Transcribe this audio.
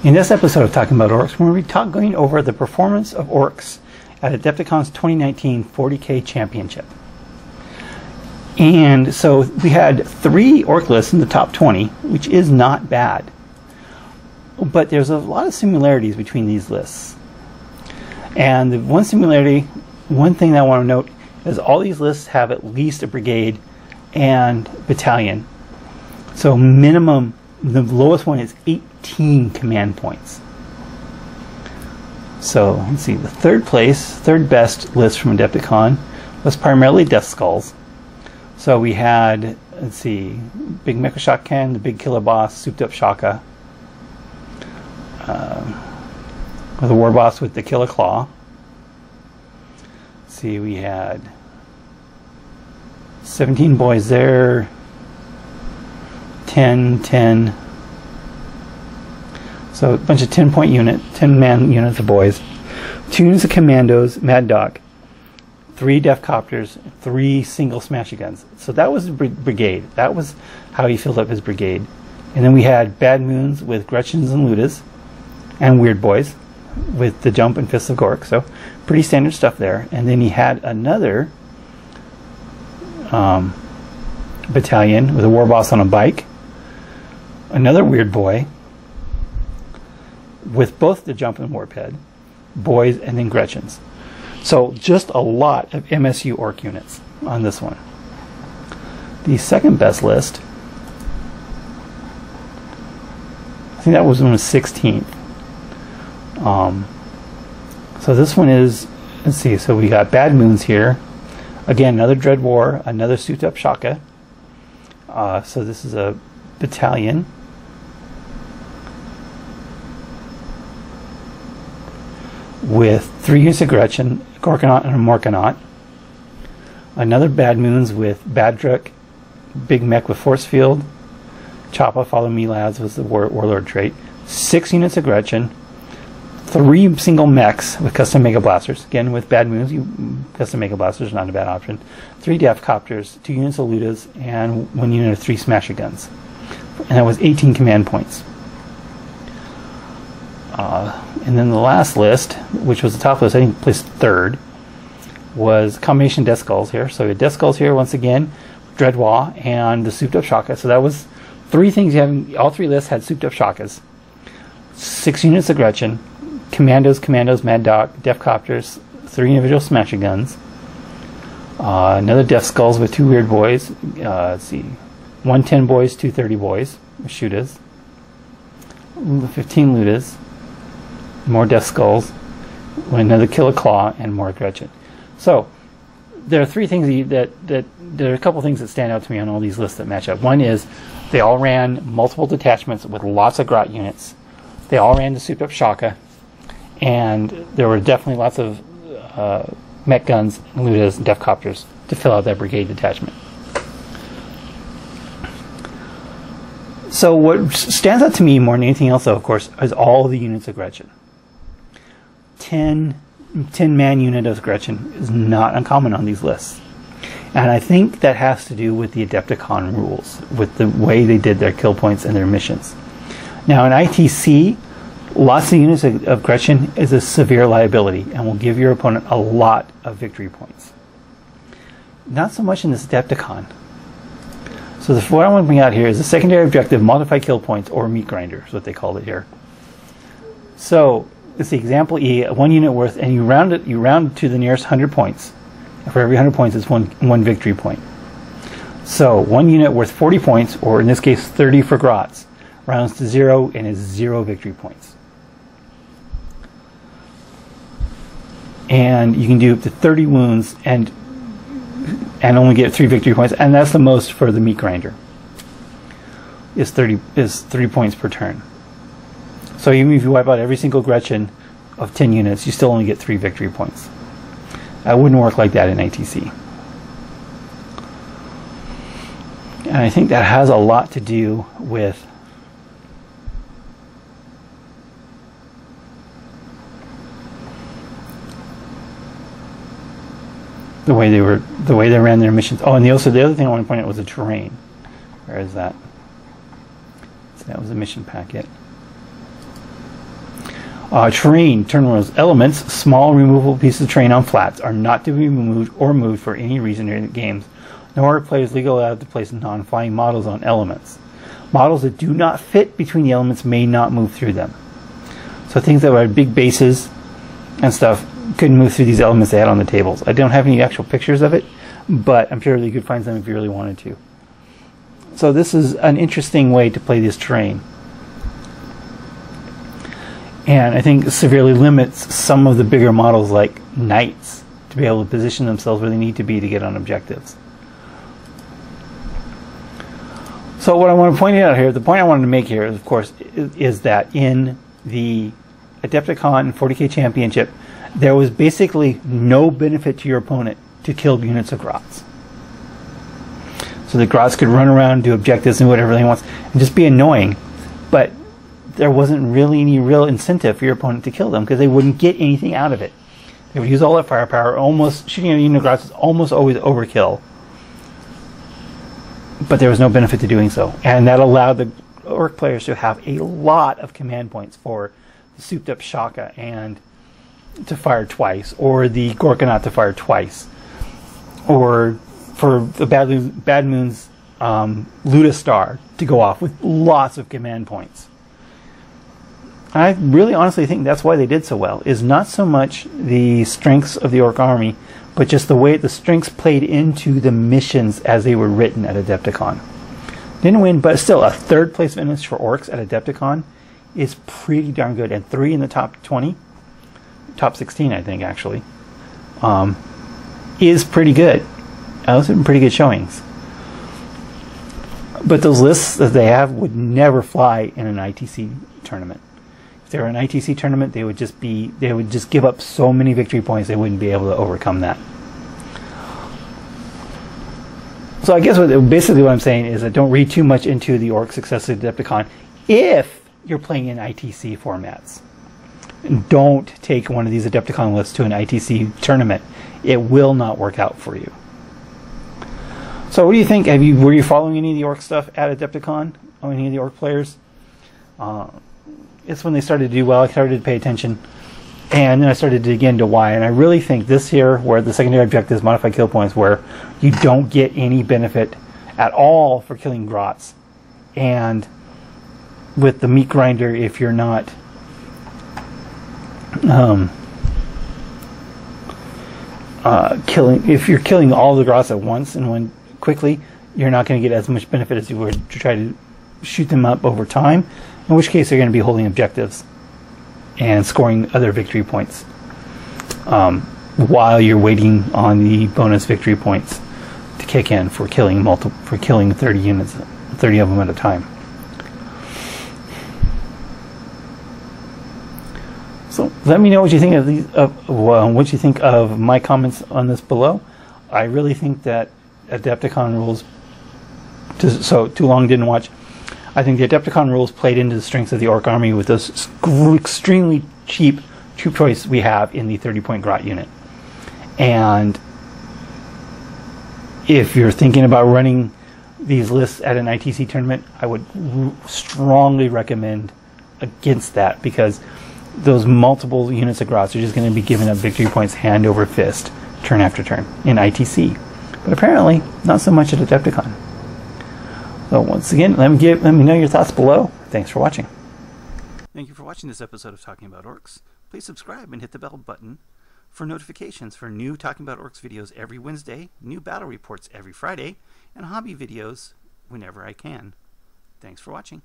In this episode of Talking About Orks, we're going to be going over the performance of Orks at Adepticon's 2019 40K Championship. And so we had 3 Ork lists in the top 20, which is not bad. But there's a lot of similarities between these lists. And the one similarity, one thing that I want to note, is all these lists have at least a brigade and battalion. So minimum, the lowest one is 18 command points. So let's see, the third best list from Adepticon was primarily Death Skulls. So we had, let's see, Big Mecha Shotgun, the Big Killer Boss, Souped Up Shaka, the War Boss with the Killer Claw. Let's see, we had 17 boys there, 10. So a bunch of 10-man units of boys, 2 units of commandos, Mad Dog, 3 Death Copters, 3 single smash guns. So that was the brigade. That was how he filled up his brigade. And then we had Bad Moons with Gretchens and Ludas, and Weird Boys with the Jump and Fists of Gork. So pretty standard stuff there. And then he had another battalion with a War Boss on a bike, another Weird Boy with both the Jump and Warp Head, boys, and then Gretchens. So just a lot of MSU Ork units on this one. The second best list, I think that was 16th. So this one is, let's see, so we got Bad Moons here. Again, another Dread War, another Souped Up Shaka. So this is a battalion. With 3 units of Gretchen, Gorkanaut, and a Morkanaut. Another Bad Moons with Badruk, Big Mech with Force Field. Choppa, Follow Me Lads was the Warlord trait. 6 units of Gretchen. 3 single mechs with custom Mega Blasters. Again, with Bad Moons, custom Mega Blasters are not a bad option. 3 Death Copters, 2 units of Ludas, and 1 unit of 3 Smasher Guns. And that was 18 command points. And then the last list, which was the top list, I think placed 3rd, was combination Death Skulls here. So we had Death Skulls here once again, Dreadwaw, and the Souped Up Shaka. So that was 3 things you have. All 3 lists had Souped Up Shakas. 6 units of Gretchen, Commandos, Mad Dog, Death Copters, 3 individual Smasher Guns, another Death Skulls with 2 Weird Boys. Let's see, 1 10 boys, 2 30 boys, Shooters, 15 Ludas, more Death Skulls, another Killer Claw, and more Gretchen. So there are 3 things that there are a couple things that stand out to me on all these lists that match up. One is they all ran multiple detachments with lots of Grot units. They all ran the Souped Up Shaka, and there were definitely lots of mech guns, Ludas, and Death Copters to fill out that brigade detachment. So what stands out to me more than anything else, though, of course, is all the units of Gretchen. 10-man unit of Gretchen is not uncommon on these lists. And I think that has to do with the Adepticon rules, with the way they did their kill points and their missions. Now in ITC, lots of units of Gretchen is a severe liability and will give your opponent a lot of victory points. Not so much in this Adepticon. So what I want to bring out here is the secondary objective, multiply kill points, or meat grinder is what they called it here. So it's the example E, 1 unit worth, and you round it to the nearest 100 points. And for every 100 points, it's one victory point. So 1 unit worth 40 points, or in this case 30 for Grots, rounds to 0 and is 0 victory points. And you can do up to 30 wounds and only get 3 victory points, and that's the most for the meat grinder. Is 3 points per turn. So even if you wipe out every single Gretchen of 10 units, you still only get 3 victory points. That wouldn't work like that in ATC. And I think that has a lot to do with the way they ran their missions. Oh, and the other thing I want to point out was the terrain. Where is that? So that was a mission packet. Terrain, turn rules, elements, small removable pieces of terrain on flats are not to be removed or moved for any reason during the games, nor are players legally allowed to place non-flying models on elements. Models that do not fit between the elements may not move through them. So things that had big bases and stuff couldn't move through these elements they had on the tables. I don't have any actual pictures of it, but I'm sure you could find some if you really wanted to. So this is an interesting way to play this terrain. And I think severely limits some of the bigger models like knights to be able to position themselves where they need to be to get on objectives. So what I want to point out here, the point I wanted to make here, of course, is that in the Adepticon 40k Championship, there was basically no benefit to your opponent to kill units of Grots. So the Grots could run around, do objectives, and whatever they want, and just be annoying. But there wasn't really any real incentive for your opponent to kill them because they wouldn't get anything out of it. They would use all that firepower. Almost shooting at a unit of Grots is almost always overkill. But there was no benefit to doing so. And that allowed the Orc players to have a lot of command points for the souped up Shaka and to fire twice, or the Gorkanaut to fire twice, or for the Bad Moon's Luda Star to go off with lots of command points. I really honestly think that's why they did so well, is not so much the strengths of the Orc army, but just the way the strengths played into the missions as they were written at Adepticon. Didn't win, but still a third place finish for Orcs at Adepticon is pretty darn good, and 3 in the top 20, top 16 I think actually, is pretty good. Those are pretty good showings. But those lists that they have would never fly in an ITC tournament. If they were an ITC tournament, they would just give up so many victory points they wouldn't be able to overcome that. So I guess basically what I'm saying is that don't read too much into the Orc success of Adepticon if you're playing in ITC formats. And don't take one of these Adepticon lists to an ITC tournament. It will not work out for you. So what do you think? Were you following any of the Orc stuff at Adepticon? Or any of the Orc players? It's when they started to do well. I started to pay attention. And then I started to dig into why. And I really think this here, where the secondary objectives, modified kill points, where you don't get any benefit at all for killing Grots. And with the meat grinder, if you're not if you're killing all the Grots at once and quickly, you're not going to get as much benefit as you would to try to shoot them up over time, in which case you're going to be holding objectives and scoring other victory points while you're waiting on the bonus victory points to kick in for killing 30 units, 30 of them at a time. So let me know what you think of these. What you think of my comments on this below. I really think that Adepticon rules. So too long didn't watch. I think the Adepticon rules played into the strengths of the Orc army with those extremely cheap troop choice we have in the 30-point Grot unit. And if you're thinking about running these lists at an ITC tournament, I would strongly recommend against that, because those multiple units of Grots are just going to be giving up victory points hand over fist, turn after turn in ITC. But apparently, not so much at Adepticon. So once again, let me know your thoughts below. Thanks for watching. Thank you for watching this episode of Talking About Orcs. Please subscribe and hit the bell button for notifications for new Talking About Orcs videos every Wednesday, new battle reports every Friday, and hobby videos whenever I can. Thanks for watching.